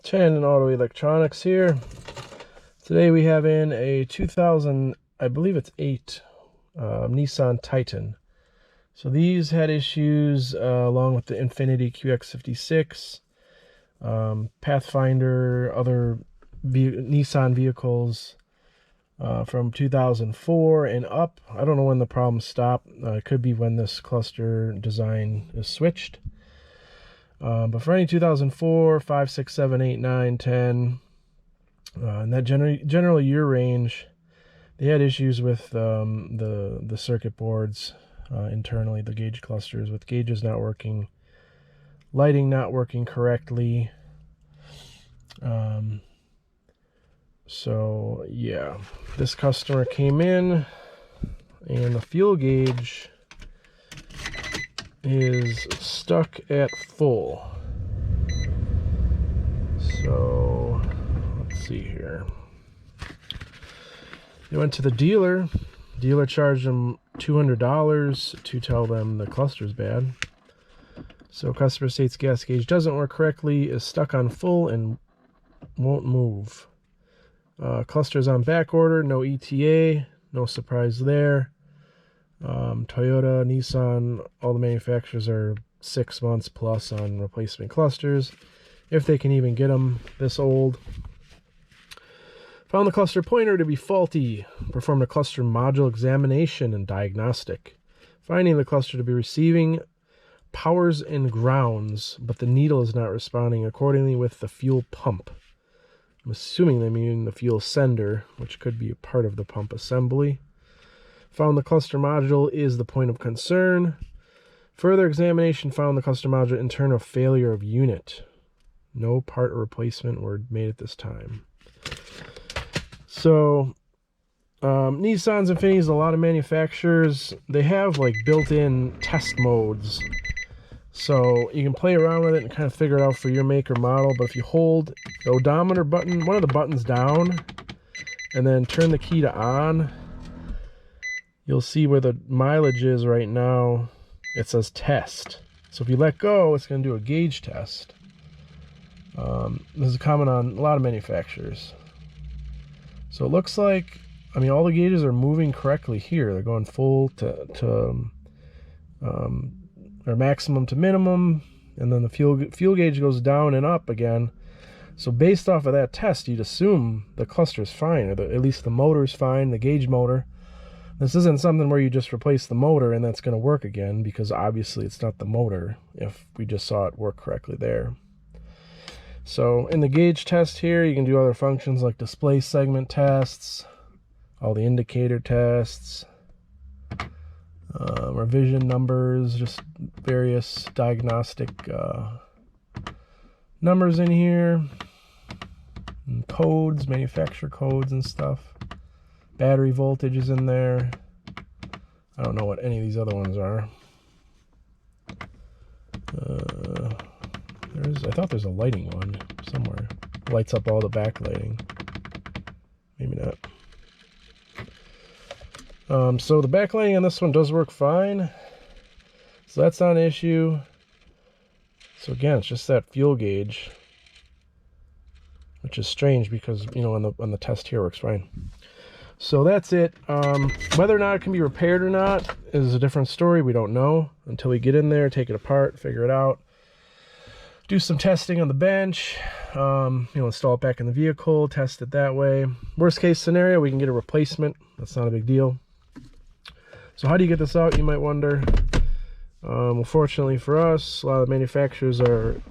Tanin Auto Electronics here. Today we have in a 2000, I believe it's 8, Nissan Titan. So these had issues along with the Infiniti QX56, Pathfinder, other Nissan vehicles from 2004 and up. I don't know when the problems stop. It could be when this cluster design is switched. But for any 2004, 5, 6, 7, 8, 9, 10, and that general year range, they had issues with the circuit boards internally, the gauge clusters, with gauges not working, lighting not working correctly. So yeah, this customer came in and the fuel gauge is stuck at full. So let's see here. They went to the dealer. Dealer charged them $200 to tell them the cluster's bad. So customer states gas gauge doesn't work correctly, is stuck on full and won't move. Cluster's on back order, no ETA, no surprise there. Toyota, Nissan, all the manufacturers are 6 months plus on replacement clusters, if they can even get them this old. Found the cluster pointer to be faulty. Performed a cluster module examination and diagnostic, finding the cluster to be receiving powers and grounds, but the needle is not responding accordingly with the fuel pump. I'm assuming they mean the fuel sender, which could be a part of the pump assembly. Found the cluster module is the point of concern. Further examination found the cluster module internal failure of unit. No part replacement were made at this time. So, Nissans, Infinitis, a lot of manufacturers, they have like built-in test modes. So you can play around with it and kind of figure it out for your make or model. But if you hold the odometer button, one of the buttons down, and then turn the key to on, you'll see where the mileage is right now. It says test. So if you let go, it's going to do a gauge test. This is common on a lot of manufacturers. So it looks like, I mean, all the gauges are moving correctly here. They're going full to or maximum to minimum, and then the fuel gauge goes down and up again. So based off of that test, you'd assume the cluster's fine, or at least the motor's fine, the gauge motor. This isn't something where you just replace the motor and that's going to work again, because obviously it's not the motor if we just saw it work correctly there. So in the gauge test here, you can do other functions like display segment tests, all the indicator tests, revision numbers, just various diagnostic numbers in here, and codes, manufacturer codes and stuff. Battery voltage is in there. I don't know what any of these other ones are. I thought there's a lighting one somewhere. Lights up all the backlighting. Maybe not. So the backlighting on this one does work fine. So that's not an issue. So again, it's just that fuel gauge, which is strange because, you know, on the test here works fine. So that's it. Whether or not it can be repaired or not is a different story. We don't know until we get in there, take it apart, figure it out, do some testing on the bench, install it back in the vehicle, test it that way. Worst case scenario, we can get a replacement. That's not a big deal. So how do you get this out, you might wonder? Well, fortunately for us, a lot of manufacturers are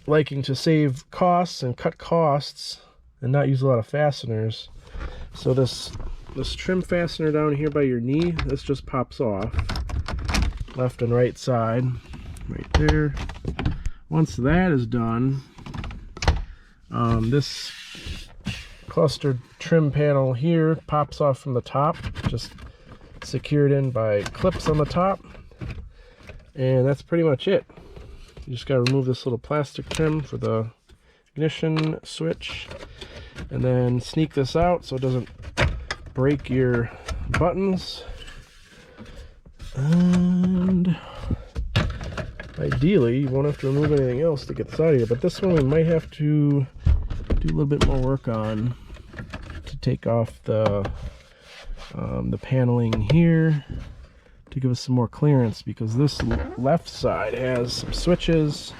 liking to save costs and cut costs and not use a lot of fasteners. So this trim fastener down here by your knee, this just pops off, left and right side, right there. Once that is done, this cluster trim panel here pops off from the top, just secured in by clips on the top, and that's pretty much it. You just got to remove this little plastic trim for the ignition switch, and then sneak this out so it doesn't break your buttons. And ideally you won't have to remove anything else to get this out of here, but this one we might have to do a little bit more work on to take off the paneling here to give us some more clearance, because this left side has some switches.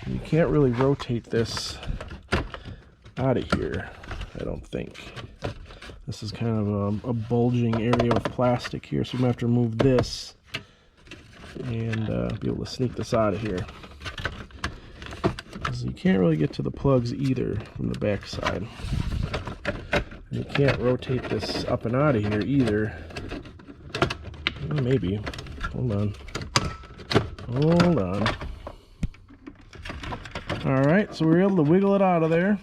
You can't really rotate this out of here, I don't think. This is kind of a bulging area of plastic here, so I'm gonna have to remove this and be able to sneak this out of here. Because you can't really get to the plugs either from the back side. You can't rotate this up and out of here either. Well, maybe. Hold on. Hold on. Alright, so we're able to wiggle it out of there.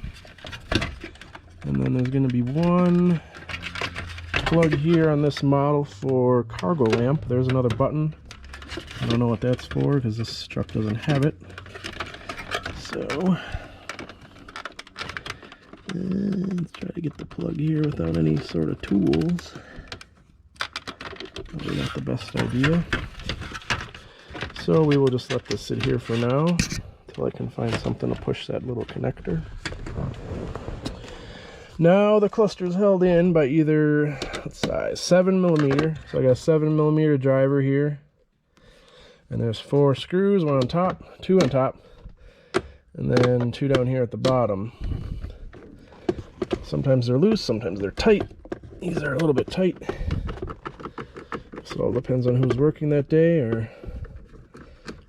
And then there's going to be one plug here on this model for cargo lamp. There's another button. I don't know what that's for because this truck doesn't have it. So let's try to get the plug here without any sort of tools. Probably not the best idea. So we will just let this sit here for now until I can find something to push that little connector. Now the cluster is held in by either, what size, 7mm. So I got a 7mm driver here. And there's 4 screws, one on top, 2 on top, and then 2 down here at the bottom. Sometimes they're loose, sometimes they're tight. These are a little bit tight. So it all depends on who's working that day or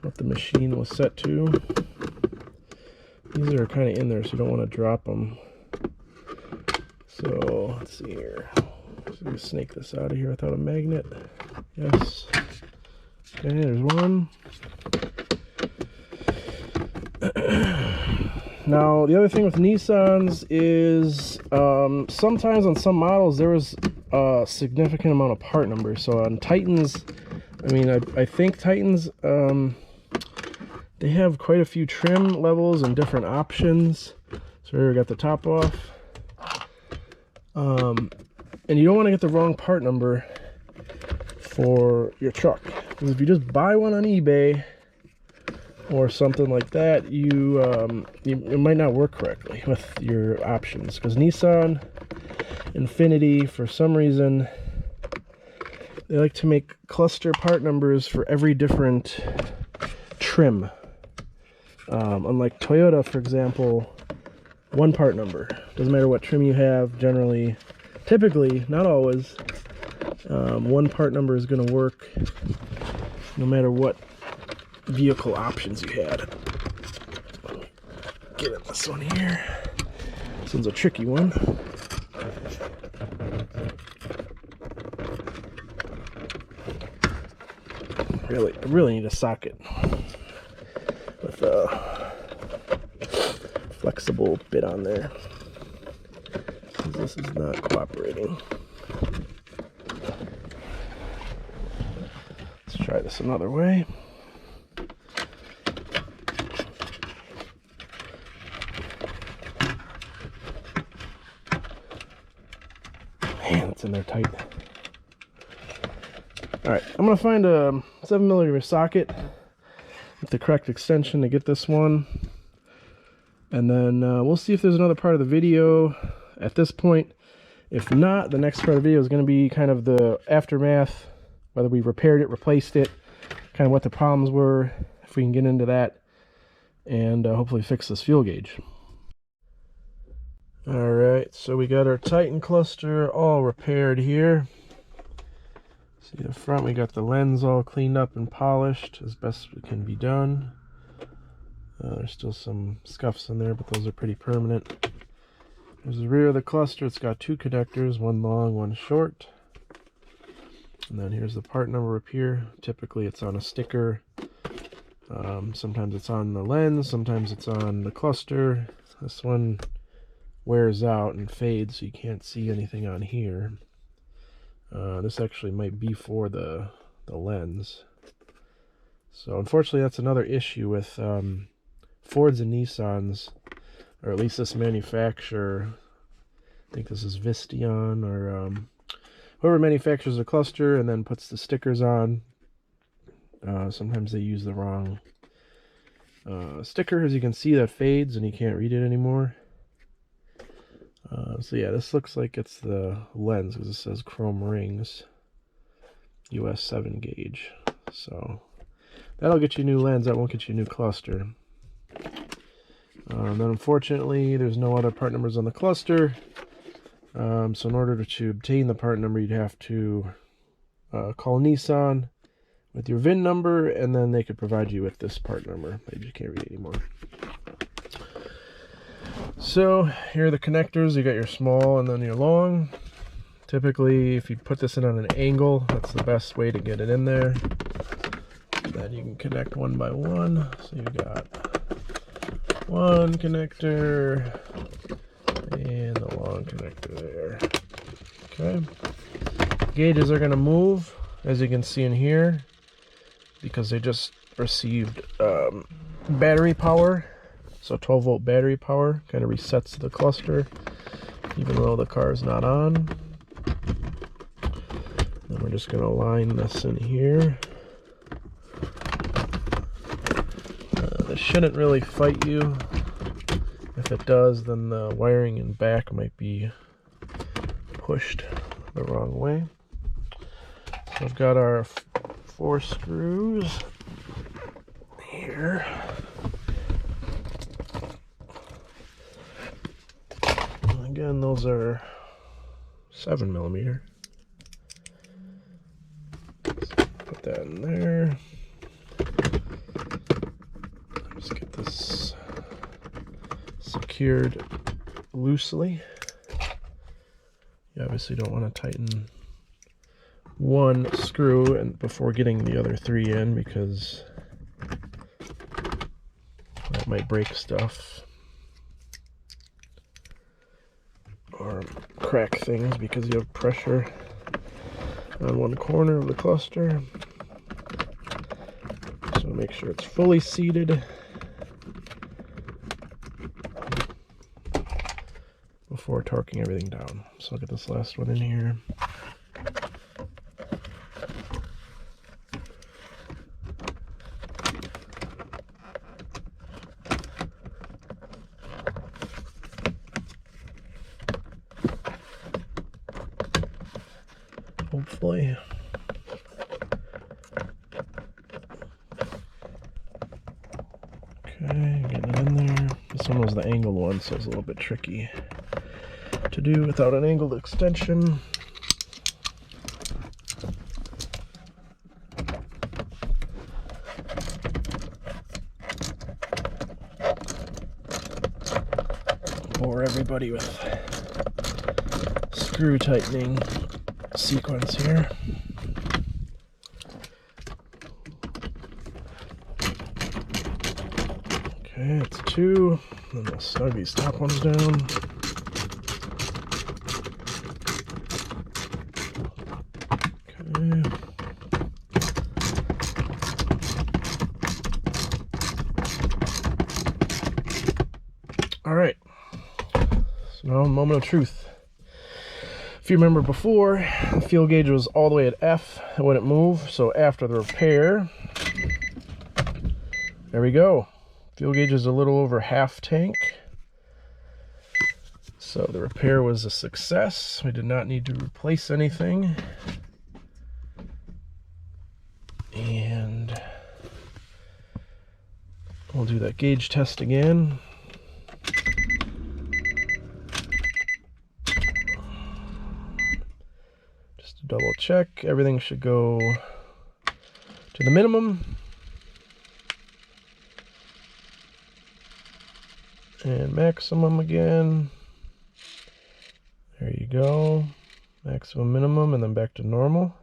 what the machine was set to. These are kind of in there, so you don't want to drop them. So let's see here. So we snake this out of here without a magnet. Yes. Okay, there's one. Now, the other thing with Nissans is sometimes on some models there was a significant amount of part numbers. So on Titans, I mean, I think Titans, they have quite a few trim levels and different options. So here we got the top off. And you don't want to get the wrong part number for your truck, because if you just buy one on eBay or something like that, it might not work correctly with your options. Because Nissan Infiniti, for some reason, they like to make cluster part numbers for every different trim. Unlike Toyota, for example, one part number. Doesn't matter what trim you have, generally, typically, not always, one part number is going to work no matter what vehicle options you had. Get at this one here. This one's a tricky one. I really need a socket with a flexible bit on there. This is not cooperating. Let's try this another way. Man, it's in there tight. Alright, I'm going to find a 7mm socket with the correct extension to get this one. And then we'll see if there's another part of the video at this point. If not, the next part of the video is going to be kind of the aftermath, whether we repaired it, replaced it, kind of what the problems were, if we can get into that, and hopefully fix this fuel gauge. Alright, so we got our Titan cluster all repaired here. See the front, we got the lens all cleaned up and polished as best it can be done. There's still some scuffs in there, but those are pretty permanent. There's the rear of the cluster. It's got 2 connectors, one long, one short. And then here's the part number up here. Typically it's on a sticker. Sometimes it's on the lens, sometimes it's on the cluster. This one wears out and fades, so you can't see anything on here. This actually might be for the lens. So unfortunately that's another issue with Fords and Nissans, or at least this manufacturer. I think this is Visteon, or whoever manufactures the cluster and then puts the stickers on. Sometimes they use the wrong sticker, as you can see, that fades and you can't read it anymore. So yeah, this looks like it's the lens because it says chrome rings, US 7 gauge. So that'll get you a new lens. That won't get you a new cluster. Then unfortunately, there's no other part numbers on the cluster. So in order to obtain the part number, you'd have to call Nissan with your VIN number, and then they could provide you with this part number. They just can't read it anymore. So here are the connectors. You got your small and then your long. Typically, if you put this in on an angle, that's the best way to get it in there. Then you can connect one by one. So you've got one connector and the long connector there. Okay. Gauges are going to move, as you can see in here, because they just received battery power. So 12-volt battery power kind of resets the cluster, even though the car is not on. Then we're just going to line this in here. This shouldn't really fight you. If it does, then the wiring in back might be pushed the wrong way. So I've got our 4 screws here. Again, those are 7mm. Put that in there. Just get this secured loosely. You obviously don't want to tighten one screw and before getting the other 3 in, because that might break stuff or crack things because you have pressure on one corner of the cluster. So make sure it's fully seated before torquing everything down. So I'll get this last one in here. Hopefully. Okay, getting it in there. This one was the angled one, so it's a little bit tricky to do without an angled extension. Bore everybody with screw tightening sequence here. Okay, it's 2. Then we'll snug these top ones down. Okay. All right. So now, moment of truth. If you remember before, the fuel gauge was all the way at F, it wouldn't move. So after the repair, there we go. Fuel gauge is a little over half tank. So the repair was a success. We did not need to replace anything. And we'll do that gauge test again. Double check, everything should go to the minimum. And maximum again. There you go. Maximum, minimum, and then back to normal.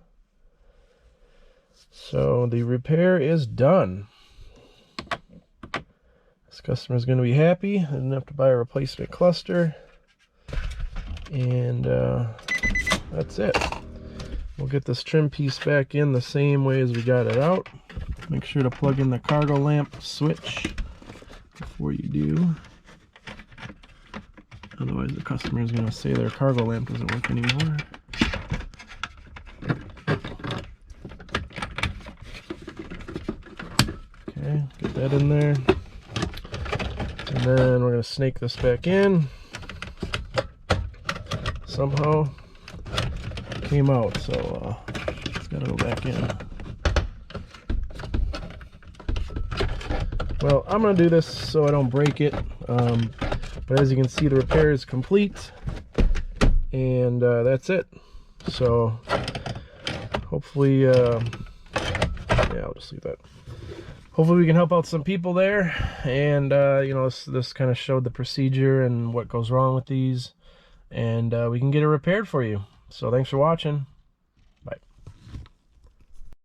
So the repair is done. This customer is going to be happy. They didn't have to buy a replacement cluster. And that's it. We'll get this trim piece back in the same way as we got it out. Make sure to plug in the cargo lamp switch before you do. Otherwise the customer is going to say their cargo lamp doesn't work anymore. Okay, get that in there. And then we're going to snake this back in. Somehow came out, so it's got to go back in. Well, I'm going to do this so I don't break it, but as you can see, the repair is complete, and that's it. So hopefully, yeah, I'll just leave that. Hopefully we can help out some people there, and you know, this kind of showed the procedure and what goes wrong with these, and we can get it repaired for you. So thanks for watching.